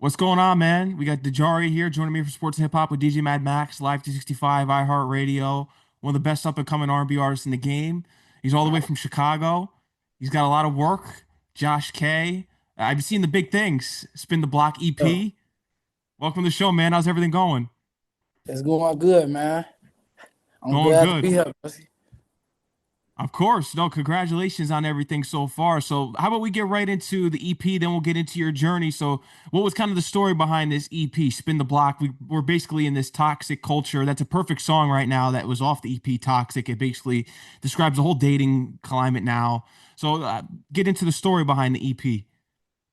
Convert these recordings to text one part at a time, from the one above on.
What's going on, man? We got Dejari here joining me for Sports and Hip Hop with DJ Mad Max, Live 365, iHeartRadio, one of the best up and coming R&B artists in the game. He's all the way from Chicago. He's got a lot of work. Josh K. I've seen the big things. Spin the Block Yo, EP. Welcome to the show, man. How's everything going? it's going good, man. I'm Going glad to good. be here. Pussy. Of course. No, congratulations on everything so far. So, how about we get right into the EP, then we'll get into your journey. So, what was kind of the story behind this EP, Spin the Block? We're basically in this toxic culture. That's a perfect song right now that was off the EP, Toxic. It basically describes the whole dating climate now. So, get into the story behind the EP.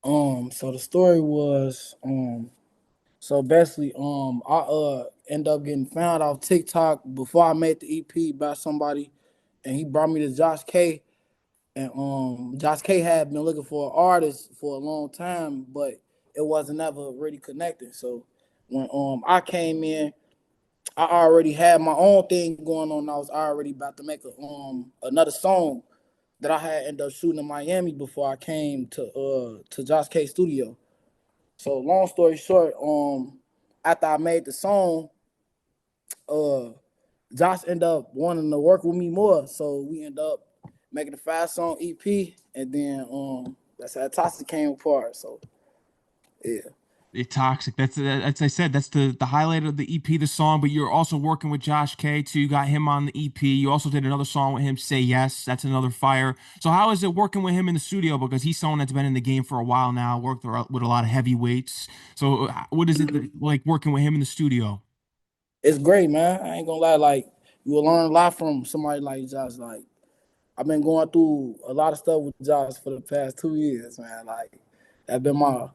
So the story was, so basically, I end up getting found off TikTok before I made the EP by somebody, and he brought me to Josh K. And Josh K had been looking for an artist for a long time, but it wasn't ever really connected. So when I came in, I already had my own thing going on. I was already about to make a another song that I had ended up shooting in Miami before I came to Josh K studio. So long story short, after I made the song, uh Josh ended up wanting to work with me more. So we ended up making a 5 song EP, and then that's how Toxic came apart. So yeah. It's toxic. That's I said. That's the highlight of the EP, the song. But you're also working with Josh K too. You got him on the EP. You also did another song with him, Say Yes. That's another fire. So how is it working with him in the studio? Because he's someone that's been in the game for a while now. Worked with a lot of heavyweights. So what is it like working with him in the studio? It's great, man. I ain't gonna lie, like you will learn a lot from somebody like Josh. Like I've been going through a lot of stuff with Josh for the past 2 years, man. Like that been my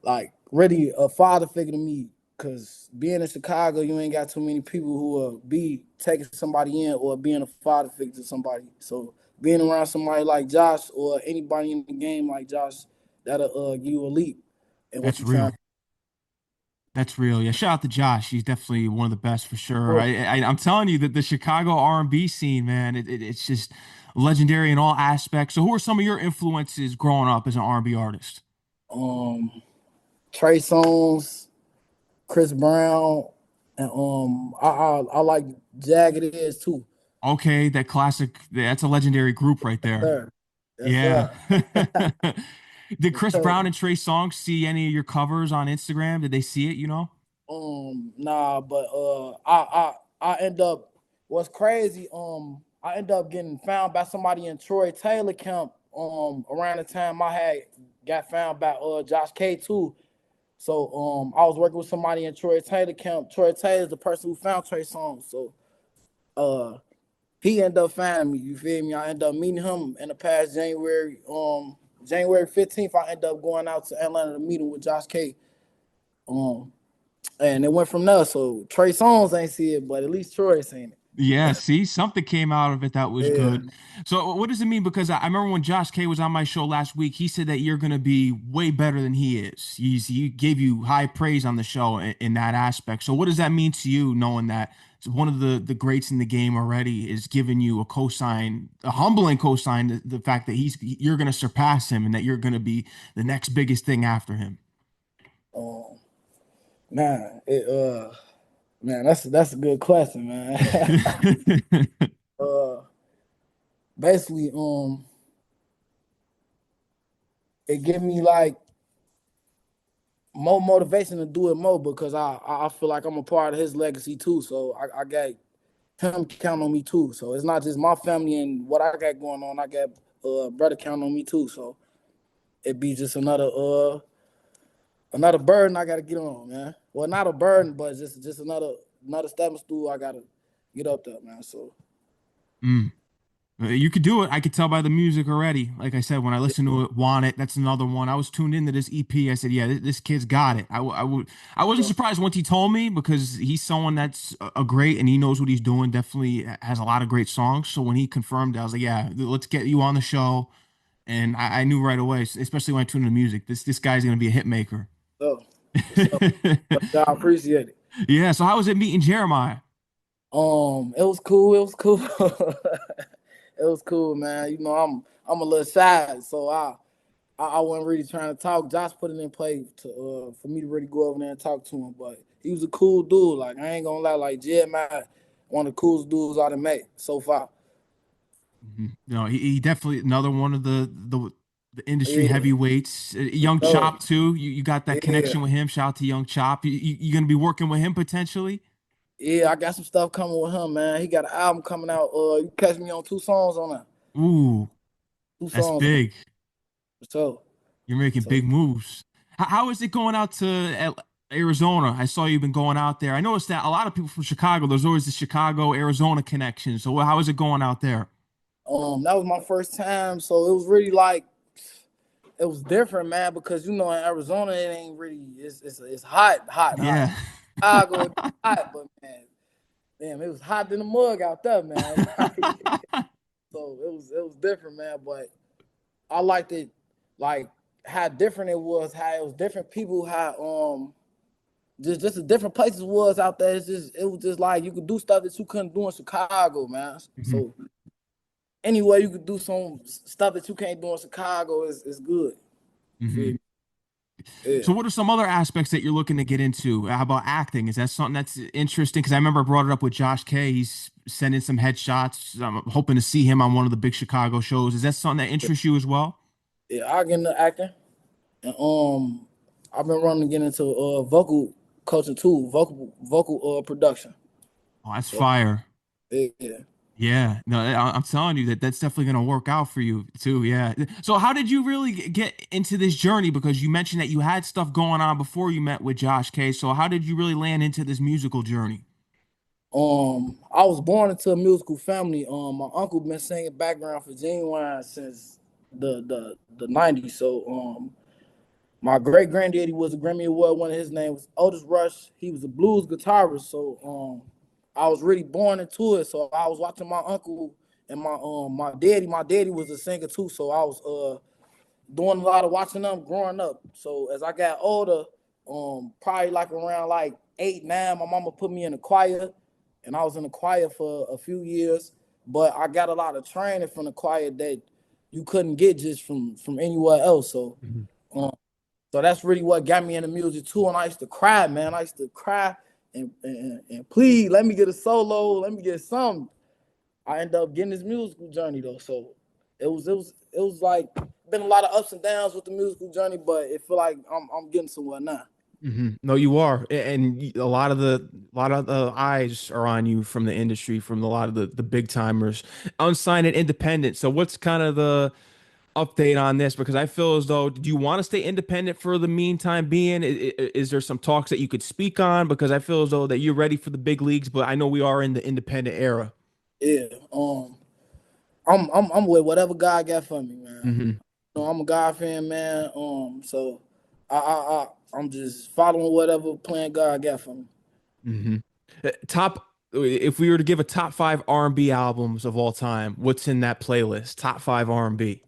like really a father figure to me. Cause being in Chicago, you ain't got too many people who will be taking somebody in or being a father figure to somebody. So being around somebody like Josh or anybody in the game like Josh, that'll give you a leap in what That's you trying real. to That's real. Yeah, shout out to Josh. He's definitely one of the best for sure. do. I'm telling you that the Chicago R&B scene, man, it's just legendary in all aspects. So who are some of your influences growing up as an R&B artist? Um, Trey Songz, Chris Brown, and I like Jagged Edge too. Okay, that classic, that's a legendary group right there. Sir. Yes, Yeah. sir. Did Chris Brown and Trey Songz see any of your covers on Instagram? Did they see it, you know? Nah, but I end up what's crazy. I end up getting found by somebody in Troy Taylor camp. Around the time I had got found by Josh K too. So I was working with somebody in Troy Taylor camp. Troy Taylor is the person who found Trey Songz. So uh he ended up finding me. You feel me? I ended up meeting him in the past January. January 15th, I ended up going out to Atlanta to meet him with Josh K. Um, and it went from there. So Trey Songz ain't see it, but at least Troy seen it. Yeah, see, something came out of it that was Yeah. good. So, what does it mean? Because I remember when Josh K was on my show last week, he said that you're going to be way better than he is. He gave you high praise on the show in that aspect. So, what does that mean to you, knowing that one of the greats in the game already is giving you a cosign, a humbling cosign, the fact that you're going to surpass him and that you're going to be the next biggest thing after him? Um, man, man, that's a good question, man. uh, basically, it give me like more motivation to do it more because I feel like I'm a part of his legacy too. So I got him count on me too. So it's not just my family and what I got going on. I got brother count on me too. So it be just another burden I gotta get on, man. Well, not a burden, but just another stepping stool I gotta get up there, man. So Mm. You could do it. I could tell by the music already. Like I said, when I listened to it, Want It, that's another one. I was tuned into this EP. I said, yeah, this kid's got it. I wasn't surprised once he told me because he's someone that's a great and he knows what he's doing. Definitely has a lot of great songs. So when he confirmed it, I was like, yeah, let's get you on the show. And I knew right away, especially when I tuned into music, this guy's gonna be a hit maker. so for sure. I appreciate it. Yeah. So how was it meeting Jeremiah? It was cool. It was cool. It was cool, man. You know, I'm a little shy, so I wasn't really trying to talk. Josh put it in play to for me to really go over there and talk to him. But he was a cool dude. Like I ain't gonna lie, like Jeremih, one of the coolest dudes I done met so far. No, he definitely another one of the industry Yeah, heavyweights. for Young sure. Chop too. You got that Yeah, connection with him. Shout out to Young Chop. You gonna be working with him potentially? yeah. I got some stuff coming with him, man. He got an album coming out. You catch me on two songs on that. Ooh, Two that's songs on big. it. So, You're making so big moves. How is it going out to Arizona? I saw you've been going out there. I noticed that a lot of people from Chicago, there's always the Chicago Arizona connection. So how is it going out there? that was my first time. So it was really like it was different, man, because you know in Arizona it ain't really it's hot, hot, hot. Yeah. Chicago it hot, but man, damn, it was hot in the mug out there, man. So it was different, man. But I liked it, like how different it was, how it was different people, how just the different places was out there. It was just like you could do stuff that you couldn't do in Chicago, man. Mhm, So anyway, you could do some stuff that you can't do in Chicago is good. You feel mhm. me? Yeah. So what are some other aspects that you're looking to get into? How about acting? Is that something that's interesting? Because I remember I brought it up with Josh K. He's sending some headshots. I'm hoping to see him on one of the big Chicago shows. Is that something that interests you as well? Yeah, I get into acting. And I've been running to get into vocal coaching too, vocal production. Oh, that's So fire. yeah. Yeah, no, I'm telling you that that's definitely going to work out for you too. Yeah. So how did you really get into this journey? Because you mentioned that you had stuff going on before you met with Josh K. So how did you really land into this musical journey? I was born into a musical family. My uncle been singing background for Genuine since the '90s. So my great granddaddy was a Grammy Award winner. His name was Otis Rush. He was a blues guitarist. So I was really born into it. So I was watching my uncle and my daddy. My daddy was a singer too. So I was doing a lot of watching them growing up. So as I got older, probably like around like 8, 9, my mama put me in the choir, and I was in the choir for a few years. But I got a lot of training from the choir that you couldn't get just from anywhere else. Mhm. Um, so that's really what got me into music too. And I used to cry, man. I used to cry and please let me get a solo, let me get something. I ended up getting this musical journey though. So it was like been a lot of ups and downs with the musical journey, but it feel like I'm getting somewhere now. No, you are, and a lot of the eyes are on you from the industry, from a lot of the big timers, unsigned and independent. So, what's kind of the update on this? Because I feel as though, do you want to stay independent for the meantime being? Is there some talks that you could speak on? Because I feel as though that you're ready for the big leagues, but I know we are in the independent era. Yeah. I'm with whatever God got for me, man. Hmm. I'm a God fan, man. So I'm just following whatever plan God got for me. Hmm. Top, if we were to give a top five R&B albums of all time, what's in that playlist? Top five R&B.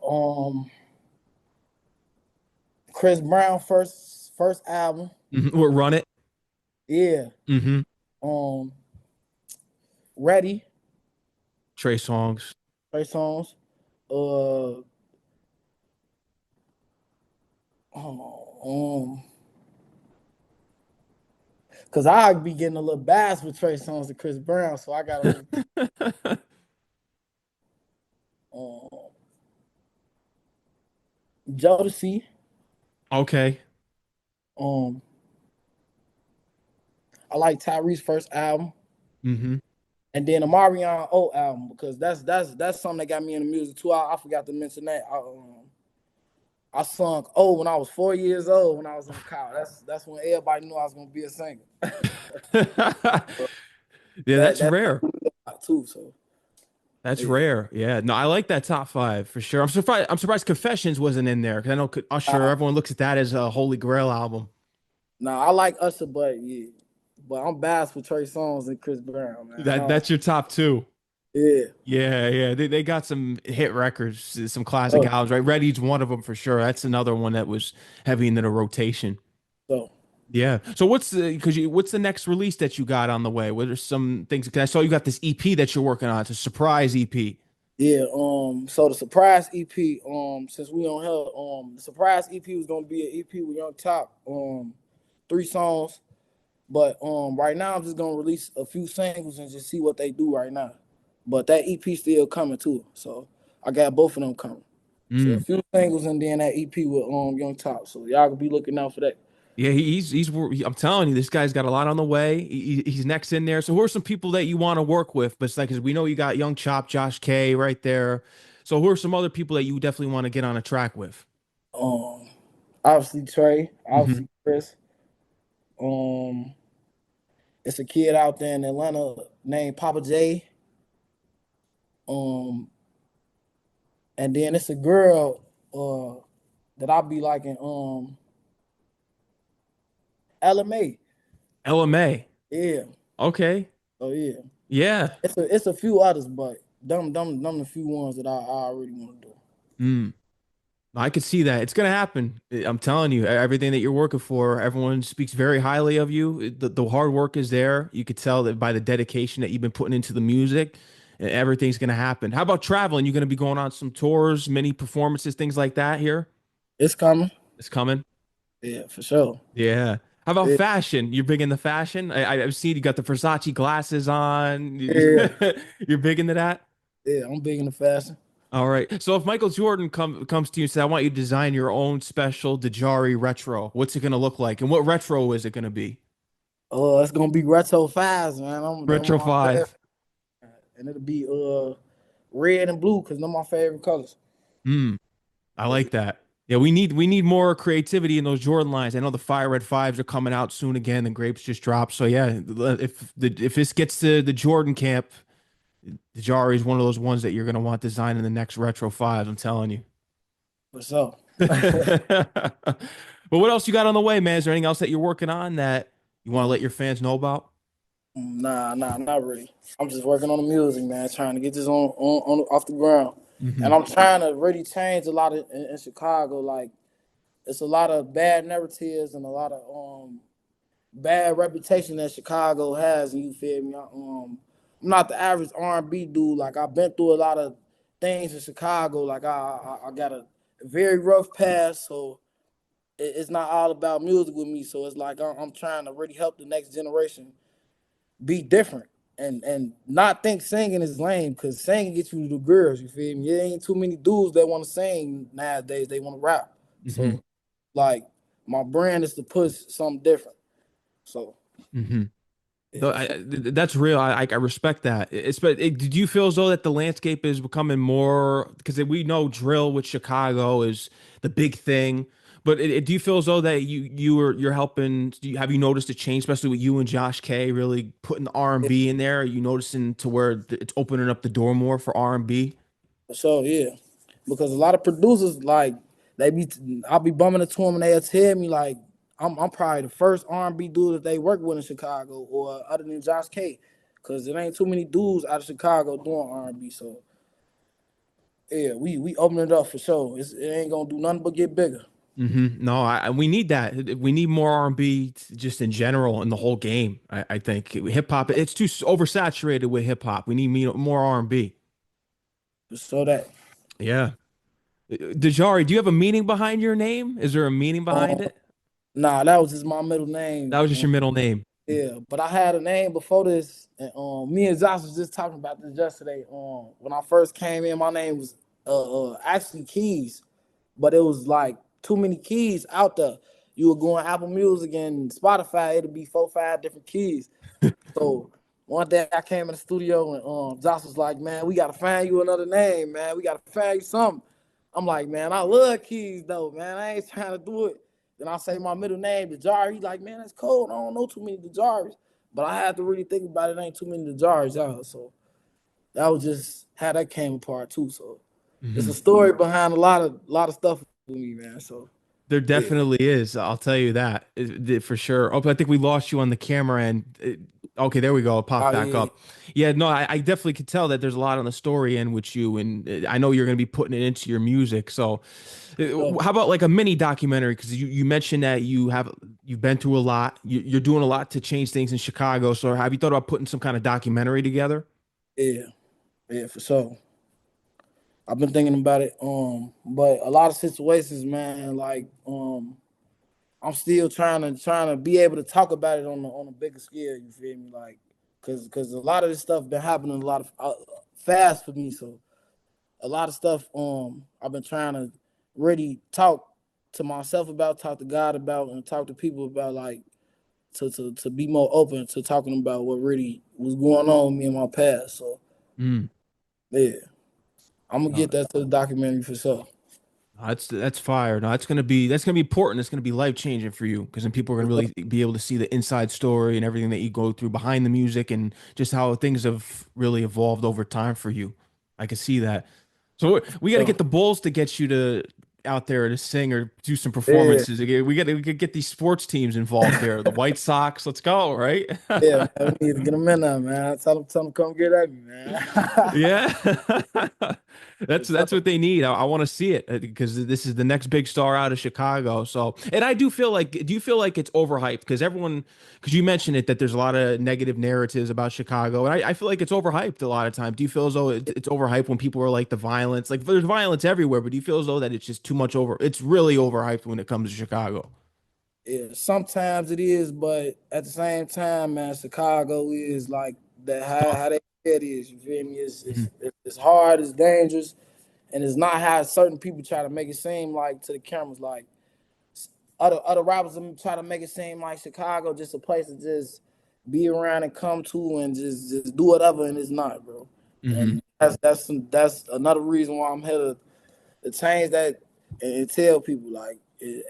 Um, Chris Brown first album. We'll run it. Yeah. Hmm. Um, Ready. Trey songs. Trey Songz. Uh, um, cause I be getting a little biased with Trey Songz and Chris Brown, so I gotta really um Jodeci. Okay. Um, I like Tyrese's first album, Hmm. and then the Marion O album because that's something that got me in the music too. I forgot to mention that. I sung O when I was 4 years old when I was in college. That's when everybody knew I was gonna be a singer. Yeah, That that's that rare. too. So That's yeah. rare. Yeah, no, I like that top five for sure. I'm surprised Confessions wasn't in there because I know Usher. Nah, Everyone looks at that as a holy grail album. nah, I like Usher, but yeah, but I'm biased with Trey Songz and Chris Brown, man. I That's don't, your top two. yeah. Yeah, yeah. They got some hit records, some classic Oh, albums, right? Ready's one of them for sure. That's another one that was heavy into the rotation. so Yeah. So what's the next release that you got on the way? What are some things? 'Cause I saw you got this EP that you're working on. It's a surprise EP. Yeah, so the surprise EP, since we on here, the surprise EP was gonna be an EP with Young Top, 3 songs. But right now I'm just gonna release a few singles and just see what they do right now. But that EP still coming too. So I got both of them coming. So a Mm. few singles and then that EP with Young Top. So y'all can be looking out for that. Yeah, I'm telling you, this guy's got a lot on the way. He's next in there. So who are some people that you want to work with? But it's like, 'cause we know you got Young Chop, Josh K right there. So who are some other people that you definitely want to get on a track with? Um Obviously Trey, Hmm. obviously Chris. Um it's a kid out there in Atlanta named Papa J. Um and then it's a girl that I be liking, LMA. LMA. Yeah. Okay. Oh yeah. Yeah. It's a few others, but them the few ones that I really want to do. Mm. I could see that. It's gonna happen. I'm telling you, everything that you're working for, everyone speaks very highly of you. The hard work is there. You could tell that by the dedication that you've been putting into the music, and everything's gonna happen. How about traveling? You're gonna be going on some tours, many performances, things like that here? It's coming. It's coming. Yeah, for sure. Yeah. How about Yeah, fashion? You're big into fashion? I've seen you got the Versace glasses on. yeah, You're big into that? yeah. I'm big into fashion. All right. So if Michael Jordan comes to you and says, "I want you to design your own special Dajari retro," what's it gonna look like, and what retro is it gonna be? It's gonna be retro fives, man. Them Retro my favorite, five. and it'll be red and blue because they're my favorite colors. Hmm. I Yeah, like that. Yeah, we need more creativity in those Jordan lines. I know the Fire Red Fives are coming out soon again. The grapes just dropped. So yeah, if this gets to the Jordan camp, Dajari is one of those ones that you're gonna want designed in the next retro fives. I'm telling you. for sure. But what else you got on the way, man? Is there anything else that you're working on that you want to let your fans know about? Nah, not really. I'm just working on the music, man. Trying to get this on off the ground, Hmm. and I'm trying to really change a lot in Chicago. Like it's a lot of bad narratives and a lot of bad reputation that Chicago has, and you feel me? I'm not the average R&B dude. Like I've been through a lot of things in Chicago. Like I got a very rough past, so it's not all about music with me. So it's like I'm trying to really help the next generation be different and not think singing is lame because singing gets you the girls. You feel me? There ain't too many dudes that want to sing nowadays. They want to rap. Hmm. So like my brand is to push something different. So Hmm. yeah, That's real. I respect that. Did you feel as though that the landscape is becoming more because we know drill with Chicago is the big thing, but do you feel as though that you're helping? Have you noticed a change, especially with you and Josh K really putting the R&B in there? Are you noticing to where it's opening up the door more for R&B? for sure, yeah. Because a lot of producers like they be I'll be bumming into them and they'll tell me like I'm probably the first R&B dude that they work with in Chicago or other than Josh K. Cause there ain't too many dudes out of Chicago doing R&B. So yeah, we open it up for sure. It ain't gonna do nothing but get bigger. No, we need that. We need more R&B just in general in the whole game. I think hip hop, it's too oversaturated with hip hop. We need more R&B. Just so that Yeah. Dajari, do you have a meaning behind your name? Is there a meaning behind um it? nah, that was just my middle That name. was just your middle name. Yeah, but I had a name before this, and me and Josh was just talking about this yesterday. When I first came in, my name was actually Keys, but it was like too many keys out there. You would go on Apple Music and Spotify, it'd be 4, 5 different keys. So one day I came in the studio and Josh was like, "Man, we gotta find you another name, man. We gotta find you something." I'm like, "Man, I love keys though, man. I ain't trying to do it." Then I say my middle name, Dajari. He's like, "Man, that's cold. I don't know too many Dajaris." But I had to really think about it. Ain't too many Dajaris out. So that was just how that came apart too. So it's a Mhm. story behind a lot of stuff with me, man. So There yeah, definitely is. I'll tell you that for sure. Oh, but I think we lost you on the camera and okay, there we go. It popped oh back yeah, up. Yeah, no, I definitely could tell that there's a lot on the story end with you, and I know you're going to be putting it into your music. So, so how about like a mini documentary? Because you mentioned that you've been through a lot. You're doing a lot to change things in Chicago. So, have you thought about putting some kind of documentary together? yeah, yeah, for sure. I've been thinking about it. But a lot of situations, man, like I'm still trying to be able to talk about it on a bigger scale. You feel me? Like, cause a lot of this stuff been happening a lot of fast for me. So a lot of stuff I've been trying to really talk to myself about, talk to God about, and talk to people about, like to be more open to talking about what really was going on with me in my past. So Mm. yeah, I'm gonna No, get that to the documentary for sure. that's fire. No, that's gonna be important. It's gonna be life changing for you because then people are gonna really be able to see the inside story and everything that you go through behind the music and just how things have really evolved over time for you. I can see that. So we got to So get the Bulls to get you to out there to sing or do some yeah, performances. We got to get these sports teams involved here. The White Sox, let's go, right? yeah, man, we need to get them in there, man. Tell them come get at me, man. Yeah. For That's sure. what they need. I want to see it because this is the next big star out of Chicago. So, and I do feel like, do you feel like it's overhyped? Because you mentioned it that there's a lot of negative narratives about Chicago, and I feel like it's overhyped a lot of time. Do you feel as though it's overhyped when people are like the violence? Like there's violence everywhere, but do you feel as though that it's just too much over? It's really overhyped when it comes to Chicago. Yeah, sometimes it is, but at the same time, man, Chicago is like that. How they say it is. You feel me? Mhm. It's hard, it's dangerous, and it's not how certain people try to make it seem like to the cameras. Like other rappers try to make it seem like Chicago just a place to just be around and come to and just do whatever, and it's not, bro. Mhm. And that's another reason why I'm here to change that and tell people like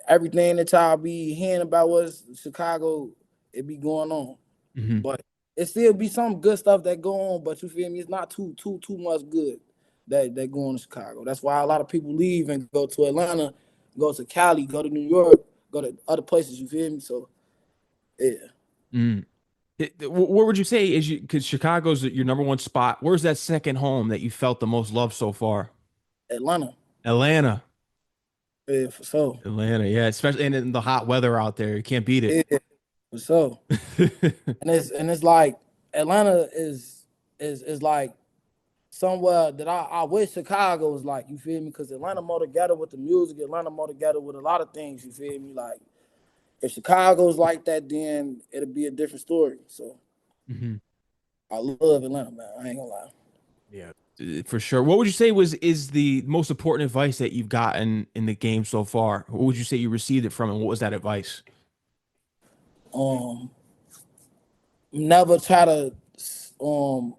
everything that y'all be hearing about what's Chicago, it be going on, Mhm. but it still be some good stuff that go on. But you feel me? It's not too much good that go on in Chicago. That's why a lot of people leave and go to Atlanta, go to Cali, go to New York, go to other places. You feel me? So yeah, Mhm. What would you say is you because Chicago's your number one spot? Where's that second home that you felt the most love so far? Atlanta, Atlanta. yeah, for sure, Atlanta, yeah, especially and in the hot weather out there, you can't beat it. yeah, for sure. And it's like Atlanta is like somewhere that I wish Chicago was like, you feel me? Because Atlanta more together with the music, Atlanta more together with a lot of things, you feel me? Like, if Chicago's like that, then it'll be a different story. So, Mhm. I love Atlanta, man. I ain't gonna lie. Yeah, for sure. What would you say is the most important advice that you've gotten in the game so far? What would you say you received it from, and what was that advice? Um, Never try to, um,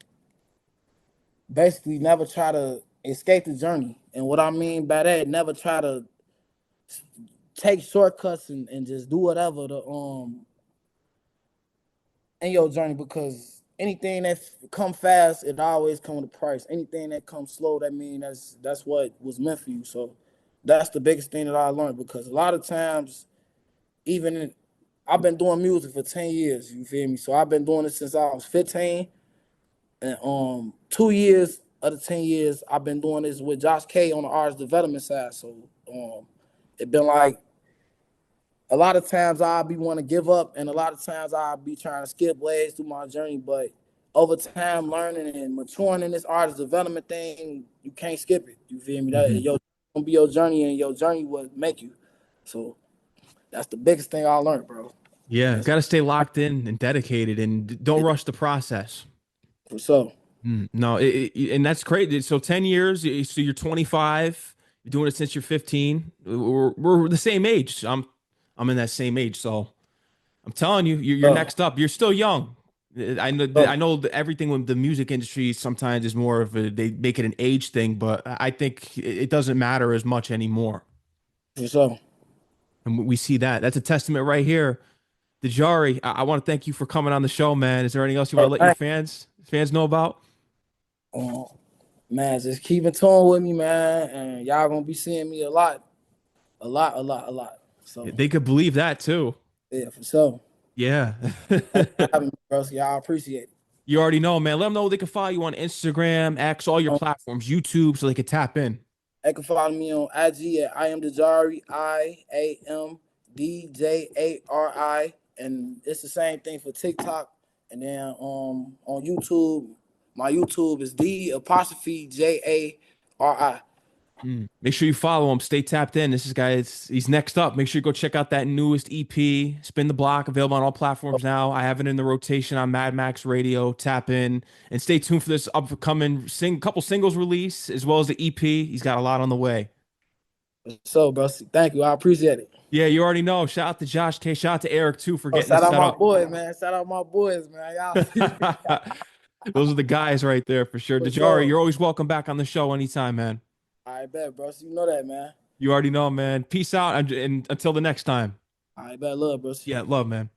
basically, never try to escape the journey. And what I mean by that, never try to take shortcuts and just do whatever to in your journey, because anything that come fast, it always come with a price. Anything that comes slow, that mean that's what was meant for you. So that's the biggest thing that I learned, because a lot of times, even I've been doing music for 10 years, you feel me? So I've been doing it since I was 15, and 2 years of the 10 years I've been doing this with Josh K on the artist development side. So it been like a lot of times I'll be want to give up, and a lot of times I'll be trying to skip ways through my journey. But over time, learning and maturing in this artist development thing, you can't skip it. You feel me? That Hmm. your gonna be your journey, and your journey will make you. So that's the biggest thing I learned, bro. Yeah, That's got to stay locked in and dedicated, and don't rush the process. for sure. No, and that's great. So 10 years, so you're 25, you're doing it since you're 15. We're the same age. I'm in that same age, so I'm telling you, you're So, next up. You're still young. I so know that everything with the music industry sometimes is more of they make it an age thing, but I think it doesn't matter as much anymore. for sure. And we see that. That's a testament right here. Dejari, I want to thank you for coming on the show, man. Is there anything else you want Hey, to let your thank fans know about? you. Man, just keep in tune with me, man, and y'all gonna be seeing me a lot, a lot, a lot, a lot. So They could believe that too. yeah, for sure. Yeah. Thanks for having me, bro. So y'all appreciate it. You already know, man. Let them know they can follow you on Instagram, X, all your Um, platforms, YouTube, so they can tap in. They can follow me on IG at I am Dejari, IAMDJARI, and it's the same thing for TikTok. And then on YouTube, my YouTube is D apostrophe JARI. R.I. Make sure you follow him. Stay tapped in. This is guy. He's next up. Make sure you go check out that newest EP, Spin the Block, available on all platforms now. I have it in the rotation on Mad Max Radio. Tap in and stay tuned for this upcoming couple singles release as well as the EP. He's got a lot on the way. So, bro, thank you. I appreciate it. Yeah, you already know. Shout out to Josh K. Shout out to Eric too for Oh, getting shout this out set my up. boys, man. Shout out my boys, man. Y'all see Those are the guys right there for sure. for Dejari, sure. you're always welcome back on the show anytime, man. I bet, bro. So you know that, man. You already know, man. Peace out and until the next time. I bet, love, bro. Yeah, love, man.